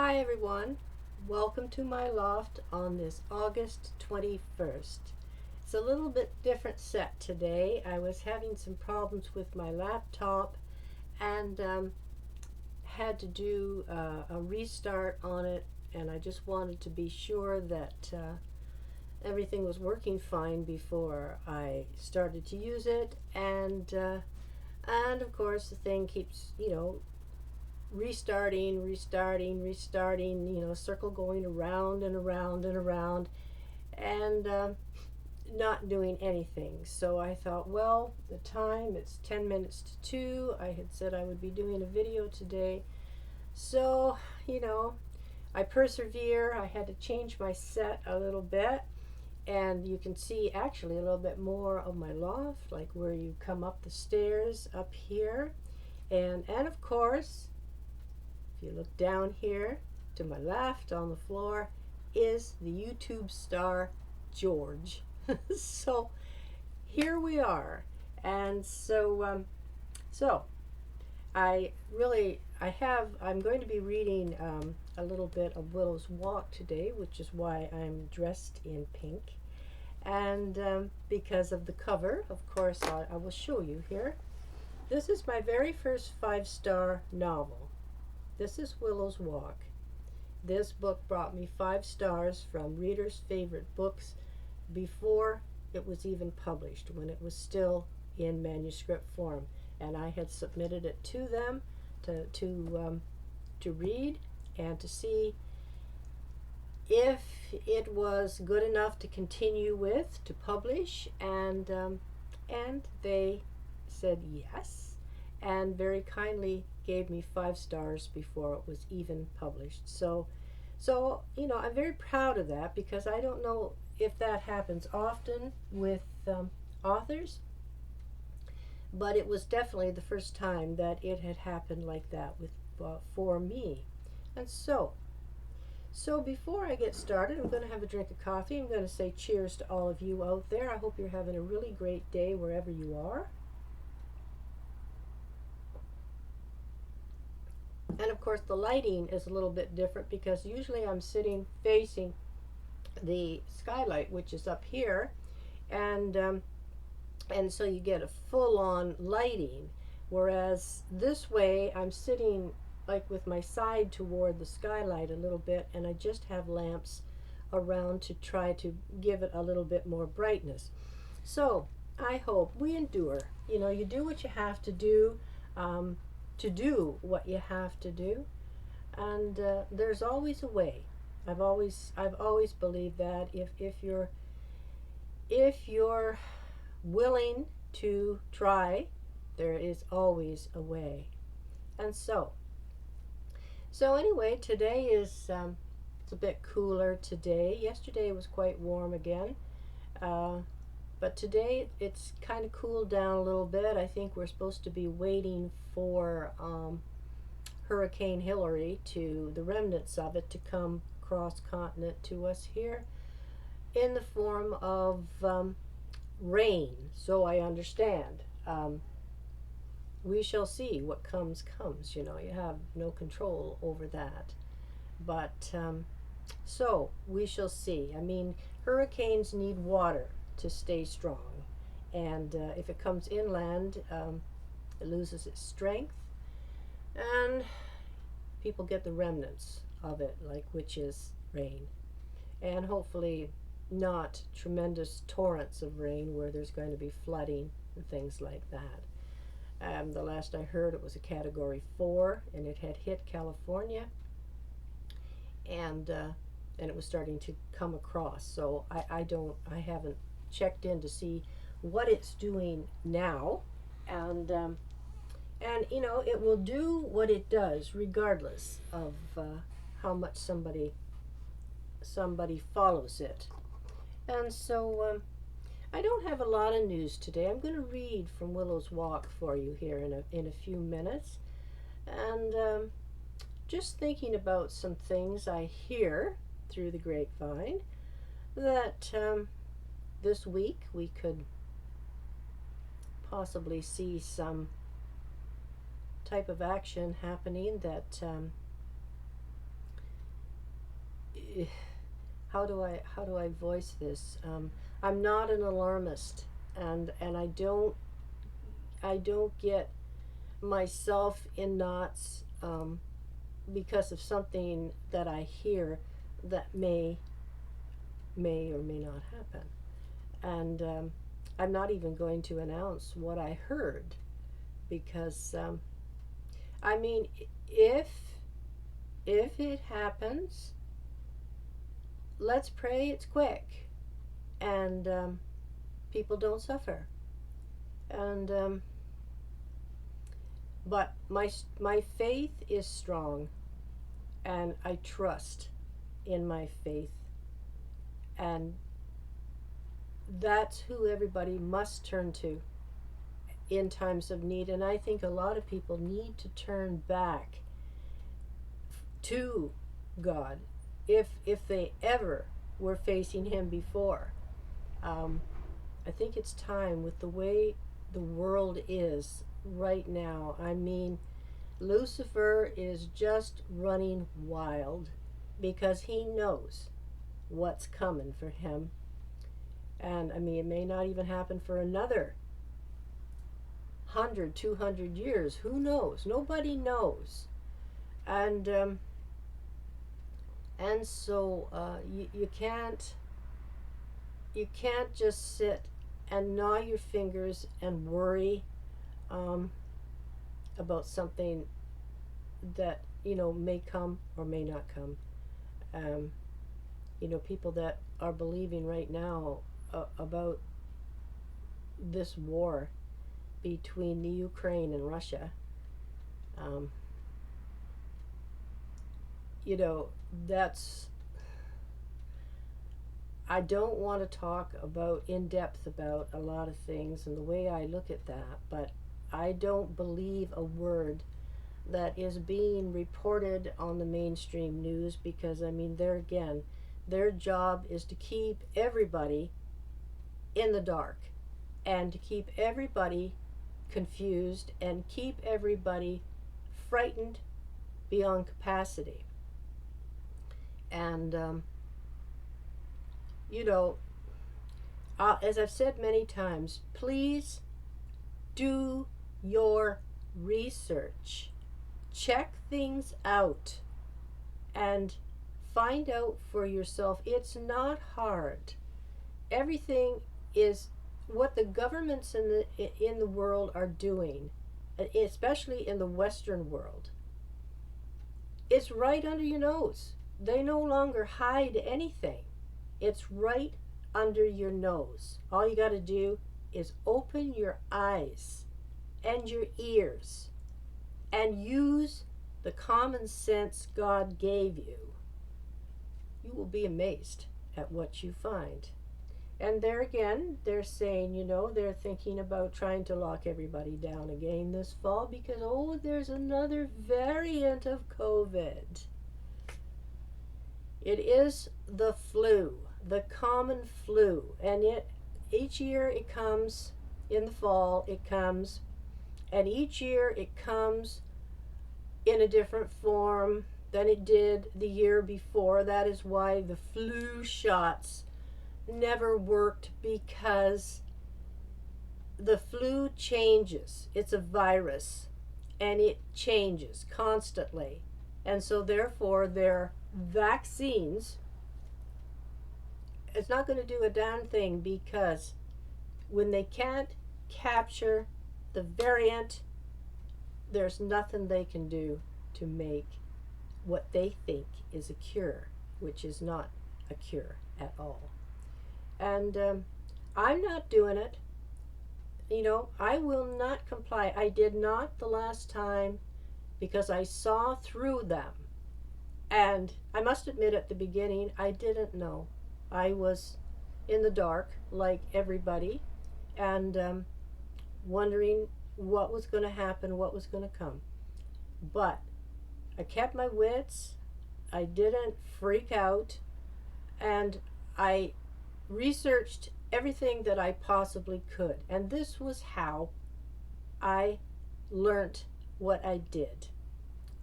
Hi everyone, welcome to my loft on this August 21st. It's a little bit different set today. I was having some problems with my laptop and had to do a restart on it, and I just wanted to be sure that everything was working fine before I started to use it. And of course the thing keeps, restarting, circle going around and around and around, and not doing anything. So I thought, well, the time, it's 10 minutes to 2. I had said I would be doing a video today. So, I persevere. I had to change my set a little bit. And you can see actually a little bit more of my loft, like where you come up the stairs up here. And of course, if you look down here to my left on the floor is the YouTube star George. So here we are. And so I'm going to be reading a little bit of Willow's Walk today, which is why I'm dressed in pink. And because of the cover, of course, I will show you here. This is my very first 5-star novel. This is Willow's Walk. This book brought me 5 stars from Reader's Favorite Books before it was even published, when it was still in manuscript form. And I had submitted it to them to read and to see if it was good enough to continue with, to publish, and they said yes, and very kindly gave me 5 stars before it was even published. So I'm very proud of that, because I don't know if that happens often with authors, but it was definitely the first time that it had happened like that with for me. And so before I get started, I'm going to have a drink of coffee. I'm going to say cheers to all of you out there. I hope you're having a really great day wherever you are. And of course the lighting is a little bit different, because usually I'm sitting facing the skylight, which is up here, and so you get a full-on lighting, whereas this way I'm sitting like with my side toward the skylight a little bit, and I just have lamps around to try to give it a little bit more brightness. So I hope we endure. You do what you have to do what you have to do, and there's always a way. I've always believed that if you're willing to try, there is always a way. And so anyway, today is it's a bit cooler today. Yesterday was quite warm again, but today it's kind of cooled down a little bit. I think we're supposed to be waiting for Hurricane Hillary, to the remnants of it, to come cross continent to us here in the form of rain. So I understand. We shall see. What comes. You have no control over that. But so we shall see. I mean, hurricanes need water to stay strong, and if it comes inland, it loses its strength, and people get the remnants of it, which is rain, and hopefully not tremendous torrents of rain where there's going to be flooding and things like that. The last I heard, it was a Category 4, and it had hit California, and it was starting to come across. So I haven't checked in to see what it's doing now, and it will do what it does regardless of how much somebody follows it. And so I don't have a lot of news today. I'm going to read from Willow's Walk for you here in a few minutes, and just thinking about some things I hear through the grapevine, that this week we could possibly see some type of action happening that how do I voice this? I'm not an alarmist, and I don't get myself in knots because of something that I hear that may or may not happen. And I'm not even going to announce what I heard because I mean, if if it happens, let's pray it's quick and people don't suffer. And but my faith is strong, and I trust in my faith, and that's who everybody must turn to in times of need. And I think a lot of people need to turn back to God if they ever were facing Him before. Um, I think it's time with the way the world is right now. I mean, Lucifer is just running wild because he knows what's coming for him. And I mean, it may not even happen for another 100, 200 years. Who knows? Nobody knows. And so you can't just sit and gnaw your fingers and worry um, about something that may come or may not come. Um, People that are believing right now about this war between the Ukraine and Russia. Um, that's I don't want to talk about in depth about a lot of things and the way I look at that, but I don't believe a word that is being reported on the mainstream news because, I mean, there again, their job is to keep everybody in the dark and to keep everybody confused and keep everybody frightened beyond capacity. And, as I've said many times, please do your research. Check things out and find out for yourself. It's not hard. Everything is what the governments in the world are doing, especially in the Western world. It's right under your nose. They no longer hide anything. It's right under your nose. All you got to do is open your eyes and your ears and use the common sense God gave you. You will be amazed at what you find. And there again, they're saying, they're thinking about trying to lock everybody down again this fall because, there's another variant of COVID. It is the flu, the common flu, and each year it comes in the fall, and each year it comes in a different form than it did the year before. That is why the flu shots never worked, because the flu changes. It's a virus and it changes constantly, and so therefore their vaccines, it's not going to do a damn thing, because when they can't capture the variant, there's nothing they can do to make what they think is a cure, which is not a cure at all. And I'm not doing it. I will not comply. I did not the last time because I saw through them. And I must admit, at the beginning, I didn't know. I was in the dark, like everybody, and wondering what was going to happen, what was going to come. But I kept my wits. I didn't freak out. And I researched everything that I possibly could. And this was how I learnt what I did.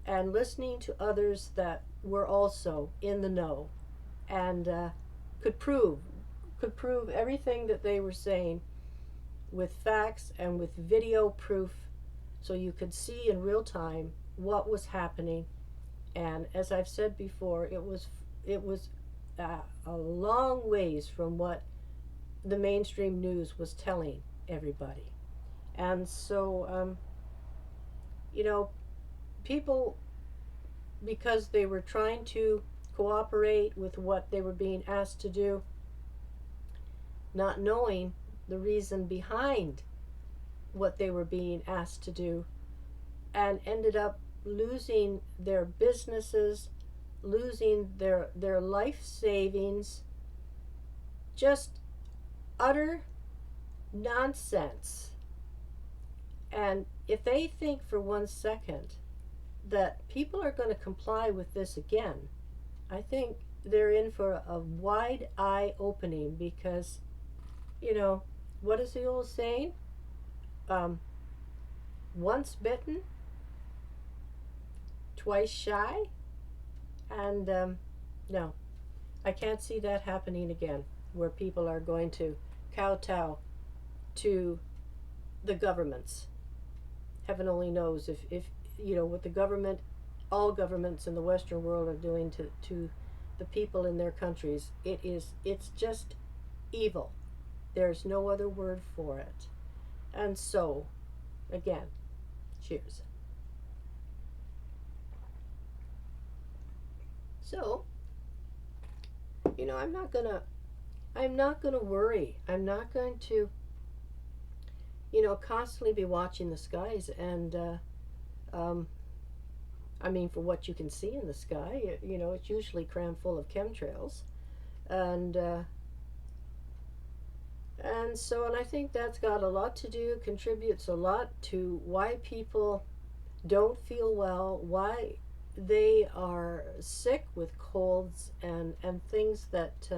And listening to others that were also in the know and could prove everything that they were saying with facts and with video proof, so you could see in real time what was happening. And as I've said before, it was a long ways from what the mainstream news was telling everybody. And so people, because they were trying to cooperate with what they were being asked to do, not knowing the reason behind what they were being asked to do, and ended up losing their businesses, losing their life savings. Just utter nonsense. And if they think for 1 second that people are going to comply with this again, I think they're in for a wide eye opening, because what is the old saying? Once bitten, twice shy. And no, I can't see that happening again, where people are going to kowtow to the governments. Heaven only knows if what the government, all governments in the Western world are doing to the people in their countries. It's just evil. There's no other word for it. And so, again, cheers. So, I'm not gonna worry. I'm not going to, constantly be watching the skies. And for what you can see in the sky, it's usually crammed full of chemtrails, and I think that's got a lot to do, contributes a lot to why people don't feel well, why they are sick with colds and things that,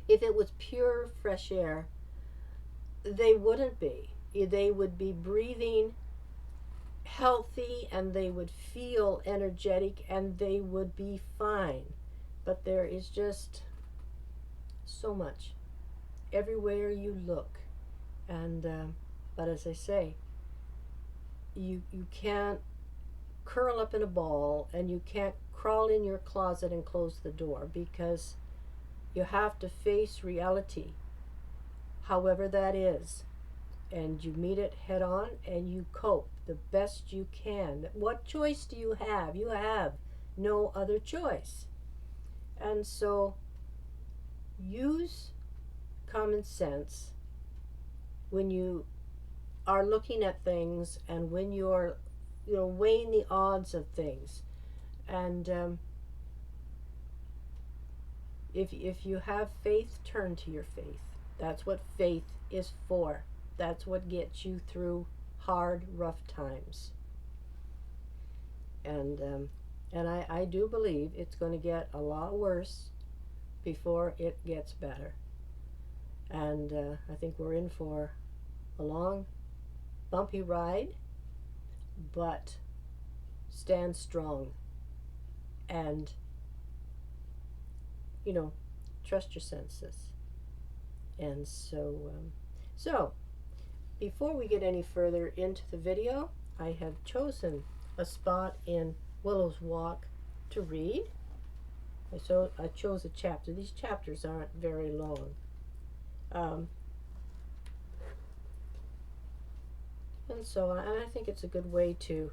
if it was pure fresh air, they wouldn't be. They would be breathing healthy, and they would feel energetic, and they would be fine. But there is just so much everywhere you look. And but as I say, you can't curl up in a ball, and you can't crawl in your closet and close the door, because you have to face reality, however that is, and you meet it head on, and you cope the best you can. What choice do you have? You have no other choice. And so use common sense when you are looking at things, and when you're weighing the odds of things. And if you have faith, turn to your faith. That's what faith is for. That's what gets you through hard, rough times. And I do believe it's going to get a lot worse before it gets better. And I think we're in for a long, bumpy ride, but stand strong, and trust your senses. And so before we get any further into the video, I have chosen a spot in Willow'sWalk to read. So I chose a chapter. These chapters aren't very long. And so I think it's a good way to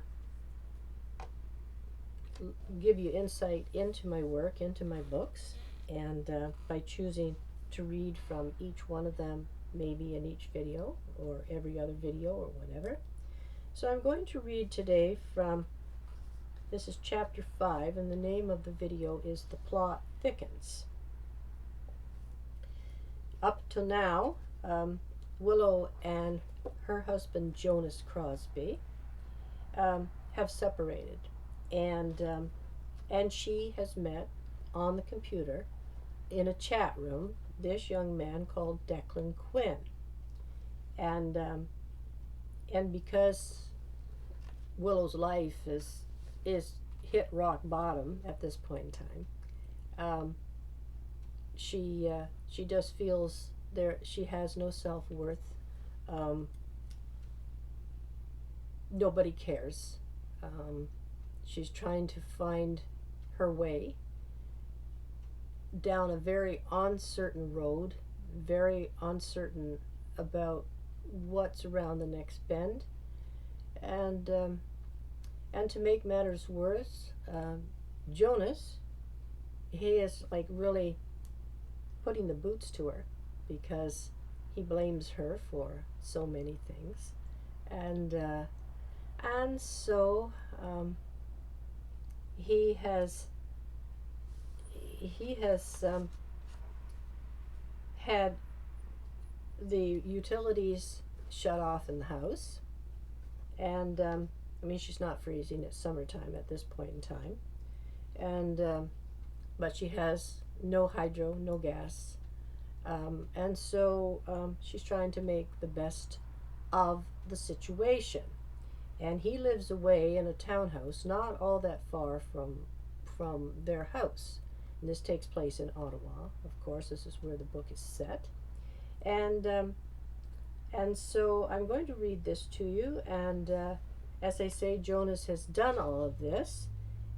give you insight into my work, into my books, and by choosing to read from each one of them, maybe in each video or every other video or whatever. So I'm going to read today from, this is chapter 5, and the name of the video is The Plot Thickens. Up till now, Willow and her husband Jonas Crosby have separated, and she has met on the computer in a chat room this young man called Declan Quinn, and because Willow's life is hit rock bottom at this point in time, she just feels she has no self-worth. Um, Nobody cares. She's trying to find her way down a very uncertain road, very uncertain about what's around the next bend, and to make matters worse, Jonas, he is like really putting the boots to her because he blames her for so many things, and so he has had the utilities shut off in the house, and I mean, she's not freezing. It's summertime at this point in time, and but she has no hydro, no gas, and so she's trying to make the best of the situation. And he lives away in a townhouse, not all that far from their house. And this takes place in Ottawa, of course. This is where the book is set, and so I'm going to read this to you. And as I say, Jonas has done all of this,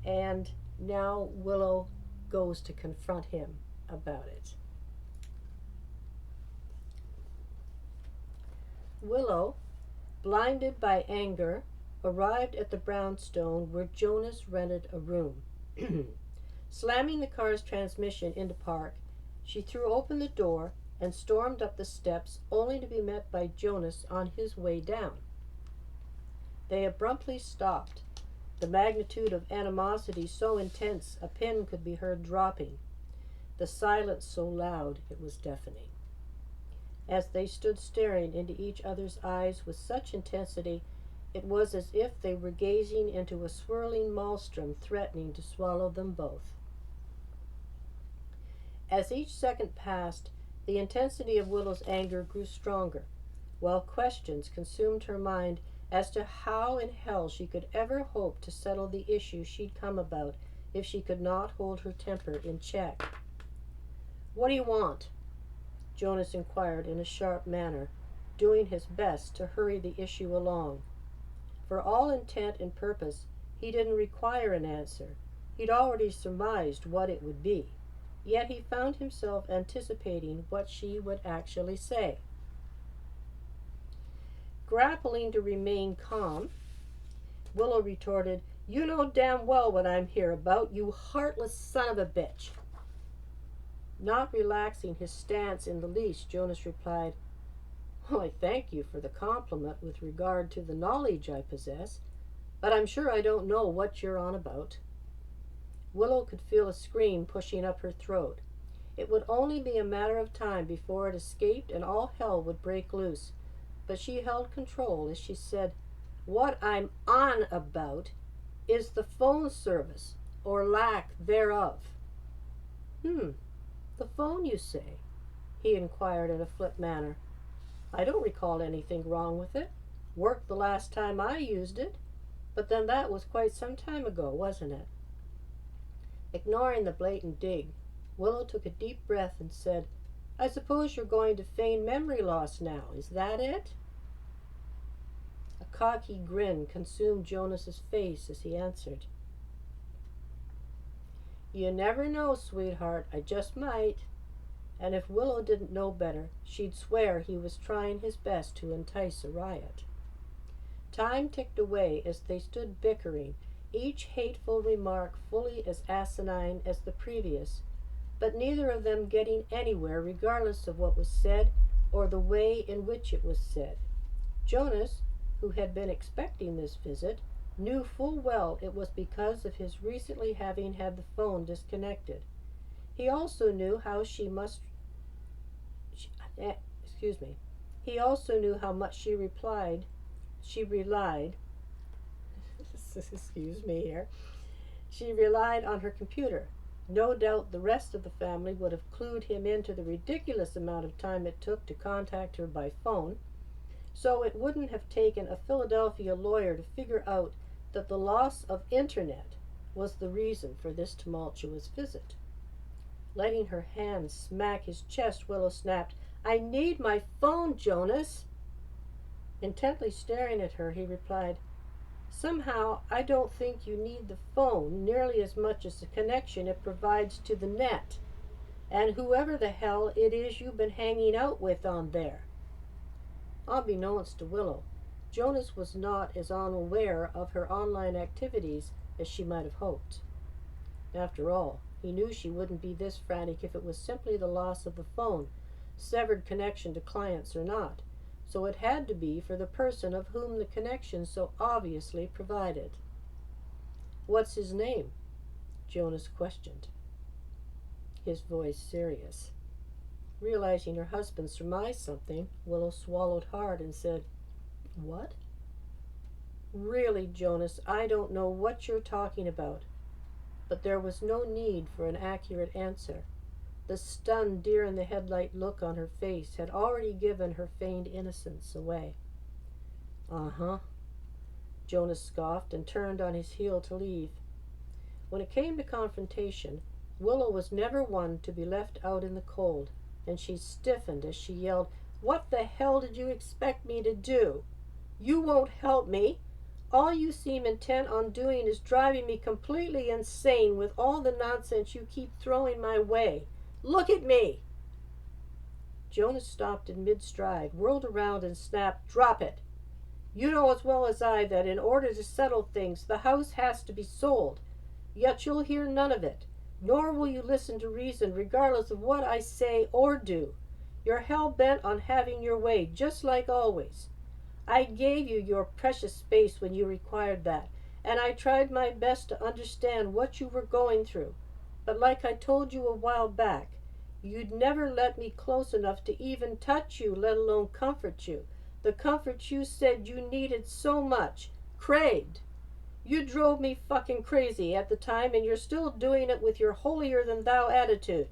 and now Willow goes to confront him about it. Willow, blinded by anger, arrived at the brownstone where Jonas rented a room. Slamming the car's transmission into park, she threw open the door and stormed up the steps, only to be met by Jonas on his way down. They abruptly stopped, the magnitude of animosity so intense a pin could be heard dropping, the silence so loud it was deafening. As they stood staring into each other's eyes with such intensity, it was as if they were gazing into a swirling maelstrom threatening to swallow them both. As each second passed, the intensity of Willow's anger grew stronger, while questions consumed her mind as to how in hell she could ever hope to settle the issue she'd come about if she could not hold her temper in check. "What do you want?" Jonas inquired in a sharp manner, doing his best to hurry the issue along. For all intent and purpose, he didn't require an answer. He'd already surmised what it would be, yet he found himself anticipating what she would actually say. Grappling to remain calm, Willow retorted, "You know damn well what I'm here about, you heartless son of a bitch." Not relaxing his stance in the least, Jonas replied, "Well, I thank you for the compliment with regard to the knowledge I possess, but I'm sure I don't know what you're on about." Willow could feel a scream pushing up her throat. It would only be a matter of time before it escaped and all hell would break loose, but she held control as she said, "What I'm on about is the phone service, or lack thereof." The phone, you say?" he inquired in a flip manner. "I don't recall anything wrong with it. Worked the last time I used it, but then that was quite some time ago, wasn't it?" Ignoring the blatant dig, Willow took a deep breath and said, "I suppose you're going to feign memory loss now, is that it?" A cocky grin consumed Jonas's face as he answered, "You never know, sweetheart, I just might." And if Willow didn't know better, she'd swear he was trying his best to entice a riot. Time ticked away as they stood bickering, each hateful remark fully as asinine as the previous, but neither of them getting anywhere regardless of what was said or the way in which it was said. Jonas, who had been expecting this visit, knew full well it was because of his recently having had the phone disconnected. He also knew how He also knew how much she relied she relied on her computer. No doubt the rest of the family would have clued him into the ridiculous amount of time it took to contact her by phone, so it wouldn't have taken a Philadelphia lawyer to figure out that the loss of internet was the reason for this tumultuous visit. Letting her hand smack his chest, Willow snapped, "I need my phone, Jonas." Intently staring at her, he replied, "Somehow I don't think you need the phone nearly as much as the connection it provides to the net, and whoever the hell it is you've been hanging out with on there." Unbeknownst to Willow, Jonas was not as unaware of her online activities as she might have hoped. After all, he knew she wouldn't be this frantic if it was simply the loss of the phone, severed connection to clients or not, so it had to be for the person of whom the connection so obviously provided. "What's his name?" Jonas questioned, his voice serious. Realizing her husband surmised something, Willow swallowed hard and said, "What?" "Really, Jonas, I don't know what you're talking about." But there was no need for an accurate answer. The stunned deer-in-the-headlight look on her face had already given her feigned innocence away. "Uh-huh," Jonas scoffed and turned on his heel to leave. When it came to confrontation, Willow was never one to be left out in the cold, and she stiffened as she yelled, "What the hell did you expect me to do? You won't help me. All you seem intent on doing is driving me completely insane with all the nonsense you keep throwing my way. Look at me!" Jonas stopped in mid-stride, whirled around, and snapped, "Drop it! You know as well as I that in order to settle things, the house has to be sold. Yet you'll hear none of it, nor will you listen to reason, regardless of what I say or do. You're hell-bent on having your way, just like always. I gave you your precious space when you required that, and I tried my best to understand what you were going through. But like I told you a while back, you'd never let me close enough to even touch you, let alone comfort you. The comfort you said you needed so much, craved. You drove me fucking crazy at the time, and you're still doing it with your holier-than-thou attitude.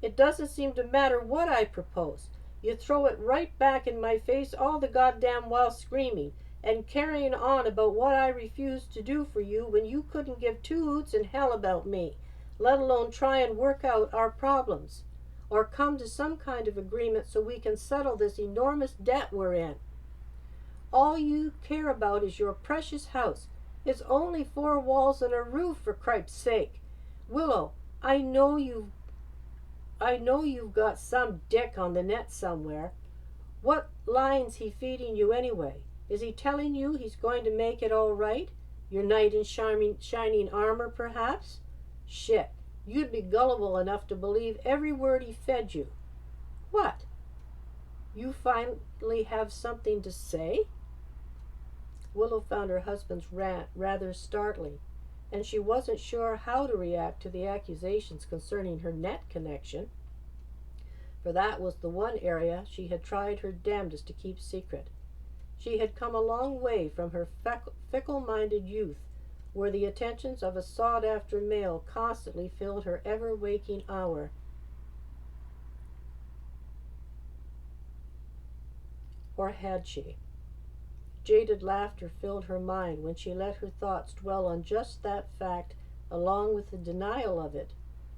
It doesn't seem to matter what I propose. You throw it right back in my face all the goddamn while screaming and carrying on about what I refused to do for you when you couldn't give two hoots in hell about me, let alone try and work out our problems, or come to some kind of agreement so we can settle this enormous debt we're in. All you care about is your precious house. It's only 4 walls and a roof, for Christ's sake. Willow, I know you've got some dick on the net somewhere. What line's he feeding you anyway? Is he telling you he's going to make it all right? Your knight in shining armor, perhaps? Shit, you'd be gullible enough to believe every word he fed you. What? You finally have something to say?" Willow found her husband's rant rather startling, and she wasn't sure how to react to the accusations concerning her net connection, for that was the one area she had tried her damnedest to keep secret. She had come a long way from her fickle-minded youth, where the attentions of a sought-after male constantly filled her ever-waking hour. Or had she? Jaded laughter filled her mind when she let her thoughts dwell on just that fact along with the denial of it,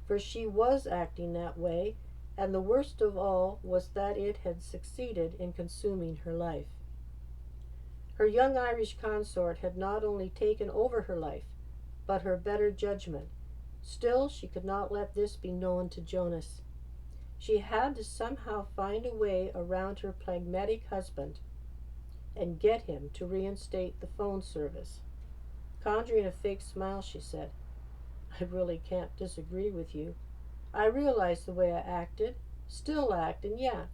for she was acting that way, and the worst of all was that it had succeeded in consuming her life. Her young Irish consort had not only taken over her life, but her better judgment. Still, she could not let this be known to Jonas. She had to somehow find a way around her phlegmatic husband and get him to reinstate the phone service. Conjuring a fake smile, she said, "I really can't disagree with you. I realize the way I acted, still act, and yeah,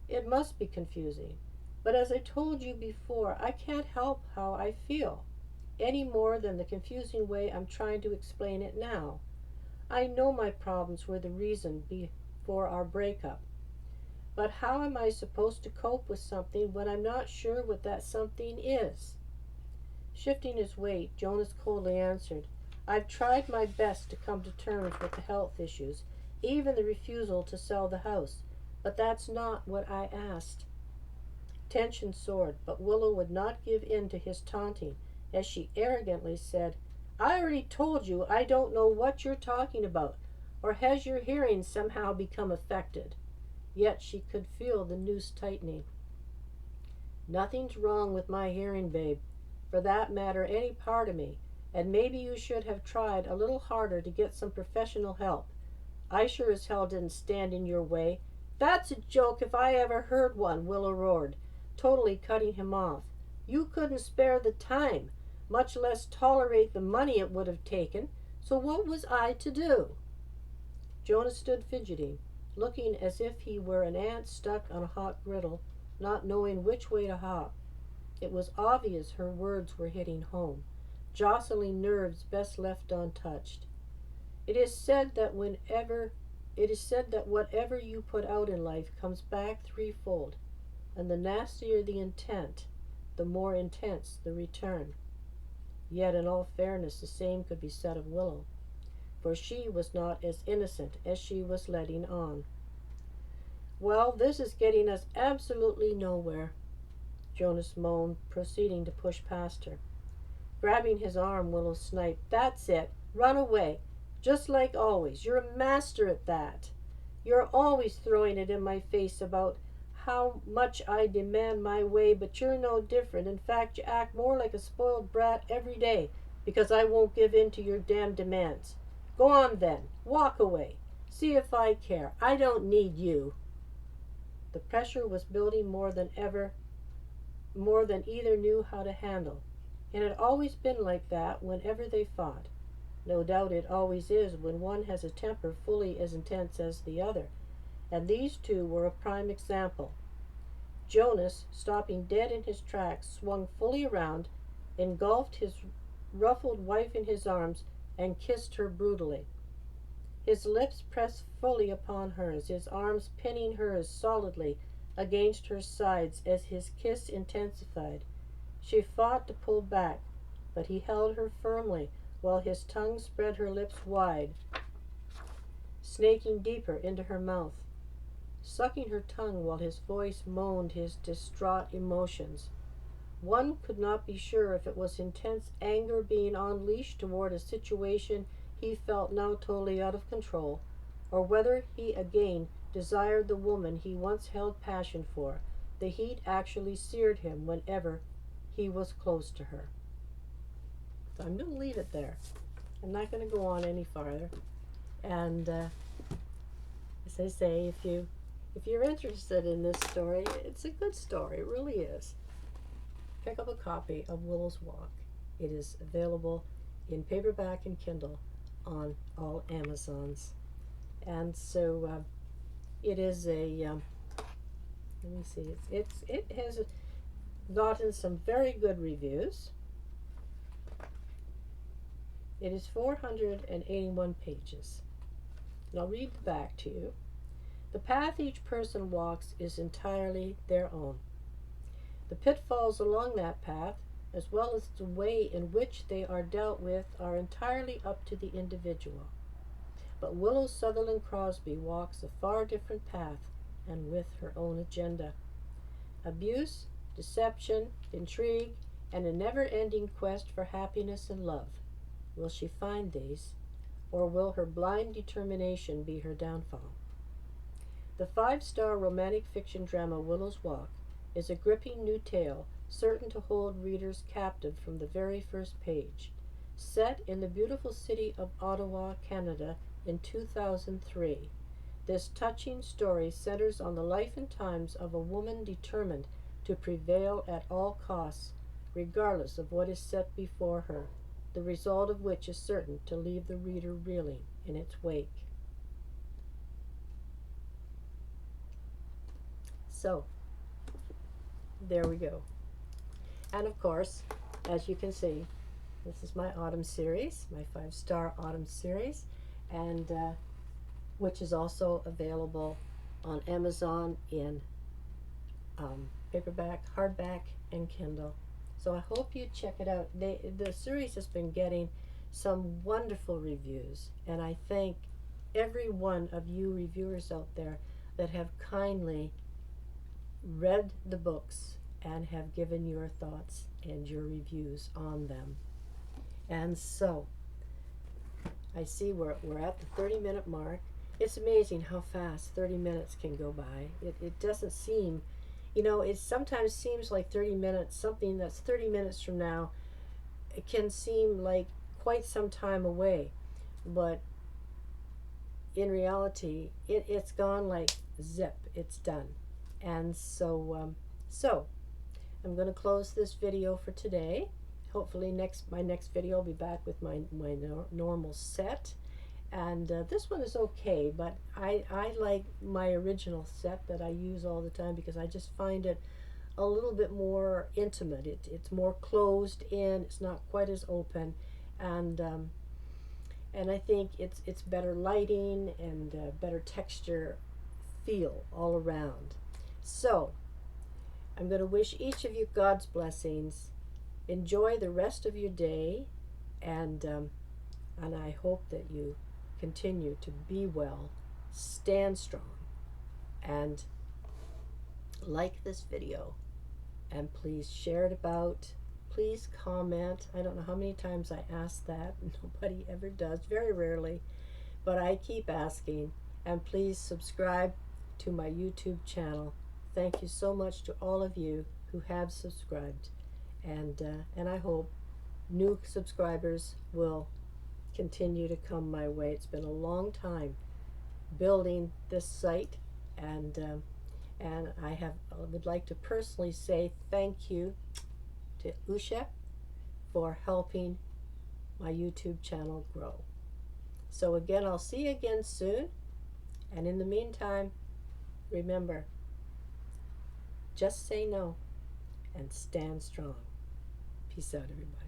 it must be confusing. But as I told you before, I can't help how I feel, any more than the confusing way I'm trying to explain it now. I know my problems were the reason for our breakup. But how am I supposed to cope with something when I'm not sure what that something is?" Shifting his weight, Jonas coldly answered, "I've tried my best to come to terms with the health issues, even the refusal to sell the house, but that's not what I asked." Tension soared, but Willow would not give in to his taunting, as she arrogantly said, "I already told you I don't know what you're talking about, Or has your hearing somehow become affected? Yet she could feel the noose tightening. Nothing's wrong with my hearing, babe. For that matter, any part of me. And maybe you should have tried a little harder to get some professional help. I sure as hell didn't stand in your way. That's a joke if I ever heard one, Willow roared, totally cutting him off. You couldn't spare the time, much less tolerate the money it would have taken. So what was I to do? Jonas stood fidgeting, looking as if he were an ant stuck on a hot griddle, not knowing which way to hop. It was obvious her words were hitting home, jostling nerves best left untouched. It is said that whatever you put out in life comes back threefold, and the nastier the intent, the more intense the return. Yet in all fairness the same could be said of Willow, for she was not as innocent as she was letting on. Well, this is getting us absolutely nowhere, Jonas moaned, proceeding to push past her. Grabbing his arm, Willow sniped, That's it. Run away. Just like always. You're a master at that. You're always throwing it in my face about how much I demand my way, but you're no different. In fact, you act more like a spoiled brat every day because I won't give in to your damn demands. Go on then. Walk away. See if I care. I don't need you. The pressure was building more than either knew how to handle. It had always been like that whenever they fought. No doubt it always is when one has a temper fully as intense as the other, and these two were a prime example. Jonas, stopping dead in his tracks, swung fully around, engulfed his ruffled wife in his arms, and kissed her brutally. His lips pressed fully upon hers, his arms pinning hers solidly against her sides as his kiss intensified. She fought to pull back, but he held her firmly while his tongue spread her lips wide, snaking deeper into her mouth, sucking her tongue while his voice moaned his distraught emotions. One could not be sure if it was intense anger being unleashed toward a situation he felt now totally out of control, or whether he again desired the woman he once held passion for. The heat actually seared him whenever he was close to her. So I'm going to leave it there. I'm not going to go on any farther. And as I say, if you're interested in this story, it's a good story. It really is. Pick up a copy of Willow'sWalk. It is available in paperback and Kindle on all Amazons. And so it is a let me see. It has gotten some very good reviews. It is 481 pages. And I'll read the back to you. The path each person walks is entirely their own. The pitfalls along that path, as well as the way in which they are dealt with, are entirely up to the individual. But Willow Sutherland Crosby walks a far different path, and with her own agenda. Abuse, deception, intrigue, and a never-ending quest for happiness and love. Will she find these, or will her blind determination be her downfall? The 5-star romantic fiction drama Willow'sWalk is a gripping new tale, certain to hold readers captive from the very first page. Set in the beautiful city of Ottawa, Canada, in 2003, this touching story centers on the life and times of a woman determined to prevail at all costs, regardless of what is set before her, the result of which is certain to leave the reader reeling in its wake. So, there we go. And of course, as you can see, this is my autumn series, my 5-star autumn series, and which is also available on Amazon in paperback, hardback, and Kindle. So I hope you check it out. The series has been getting some wonderful reviews, and I thank every one of you reviewers out there that have kindly read the books and have given your thoughts and your reviews on them. And so I see we're at the 30-minute mark. It's amazing how fast 30 minutes can go by. It doesn't seem, it sometimes seems like 30 minutes, something that's 30 minutes from now, it can seem like quite some time away. But in reality, it's gone like zip, it's done. And so I'm going to close this video for today. Hopefully my next video will be back with my normal set. And this one is okay, but I like my original set that I use all the time because I just find it a little bit more intimate. It's more closed in. It's not quite as open, and I think it's better lighting and better texture feel all around. So I'm going to wish each of you God's blessings. Enjoy the rest of your day, and I hope that you continue to be well, stand strong, and like this video, and please share it about. Please comment. I don't know how many times I ask that. Nobody ever does, very rarely, but I keep asking. And please subscribe to my YouTube channel. Thank you so much to all of you who have subscribed, and I hope new subscribers will continue to come my way. It's been a long time building this site, and I would like to personally say thank you to Usha for helping my YouTube channel grow. So again, I'll see you again soon, and in the meantime, remember, just say no and stand strong. Peace out, everybody.